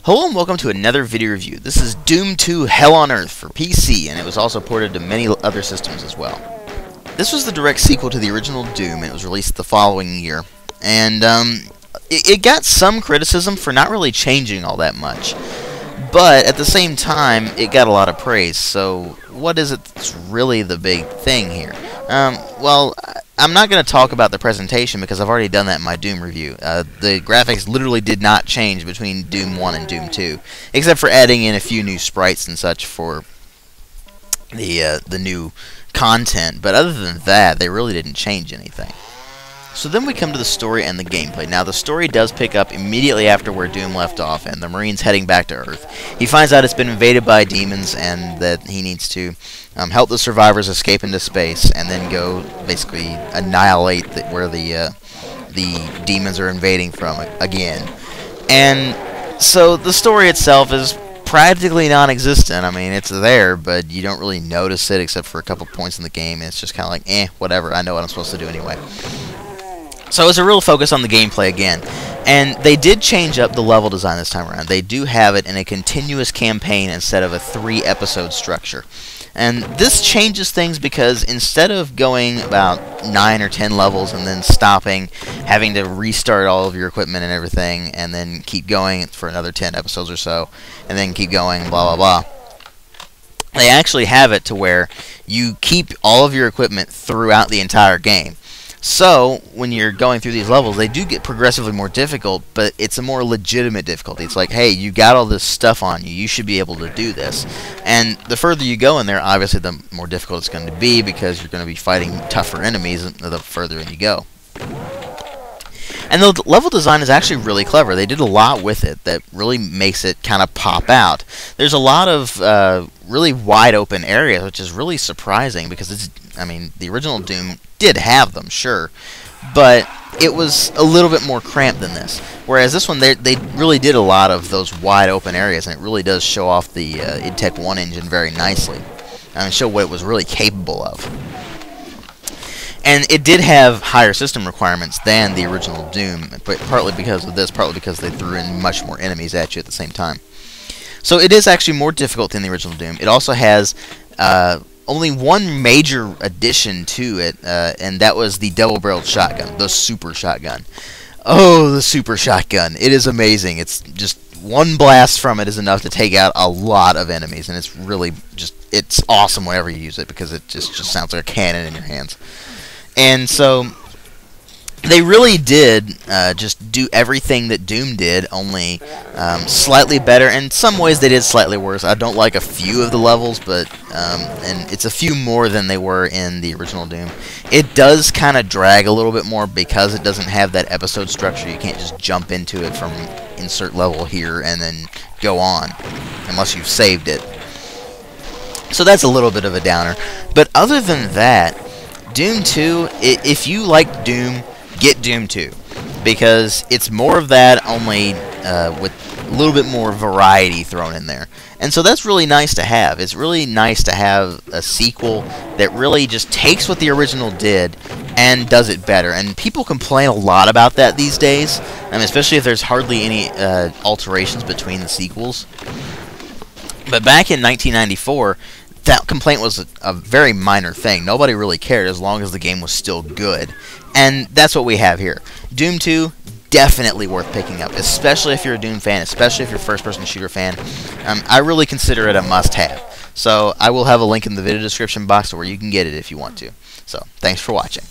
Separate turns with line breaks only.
Hello and welcome to another video review. This is Doom 2 Hell on Earth for PC, and it was also ported to many other systems as well. This was the direct sequel to the original Doom, and it was released the following year. And it got some criticism for not really changing all that much. But at the same time, it got a lot of praise. So what is it that's really the big thing here? Well, I'm not going to talk about the presentation because I've already done that in my Doom review. The graphics literally did not change between Doom 1 and Doom 2, except for adding in a few new sprites and such for the new content. But other than that, they really didn't change anything. So then we come to the story and the gameplay. Now, the story does pick up immediately after where Doom left off, and the Marine's heading back to Earth. He finds out it's been invaded by demons, and that he needs to help the survivors escape into space, and then go basically annihilate where the demons are invading from again. And so the story itself is practically non-existent. I mean, it's there, but you don't really notice it except for a couple points in the game, and it's just kind of like, whatever, I know what I'm supposed to do anyway. So it's a real focus on the gameplay again. And they did change up the level design this time around. They do have it in a continuous campaign instead of a 3-episode structure. And this changes things because instead of going about 9 or 10 levels and then stopping, having to restart all of your equipment and everything, and then keep going for another 10 episodes or so, and then keep going, blah, blah, blah, they actually have it to where you keep all of your equipment throughout the entire game. So, when you're going through these levels, they do get progressively more difficult, but it's a more legitimate difficulty. It's like, hey, you got all this stuff on you, you should be able to do this. And the further you go in there, obviously the more difficult it's going to be, because you're going to be fighting tougher enemies the further in you go. And the level design is actually really clever. They did a lot with it that really makes it kind of pop out. There's a lot of really wide open areas, which is really surprising because it's, I mean, the original Doom did have them, sure, but it was a little bit more cramped than this. Whereas this one, they really did a lot of those wide open areas, and it really does show off the id Tech 1 engine very nicely. I mean, show what it was really capable of. And it did have higher system requirements than the original Doom, but partly because of this, partly because they threw in much more enemies at you at the same time. So it is actually more difficult than the original Doom. It also has only one major addition to it, and that was the double-barreled shotgun, the super shotgun. Oh, the super shotgun. It is amazing. It's just one blast from it is enough to take out a lot of enemies, and it's really just, it's awesome whenever you use it because it just sounds like a cannon in your hands. And so they really did just do everything that Doom did, only slightly better. In some ways they did slightly worse. I don't like a few of the levels, but and it's a few more than they were in the original Doom. It does kind of drag a little bit more because it doesn't have that episode structure. You can't just jump into it from insert level here and then go on, unless you've saved it. So that's a little bit of a downer. But other than that, Doom 2, if you like Doom, get Doom 2, because it's more of that, only with a little bit more variety thrown in there. And so that's really nice to have. It's really nice to have a sequel that really just takes what the original did and does it better. And people complain a lot about that these days, especially if there's hardly any alterations between the sequels. But back in 1994, that complaint was a very minor thing. Nobody really cared as long as the game was still good. And that's what we have here. Doom 2, definitely worth picking up, especially if you're a Doom fan, especially if you're a first-person shooter fan. I really consider it a must-have. So I will have a link in the video description box where you can get it if you want to. So thanks for watching.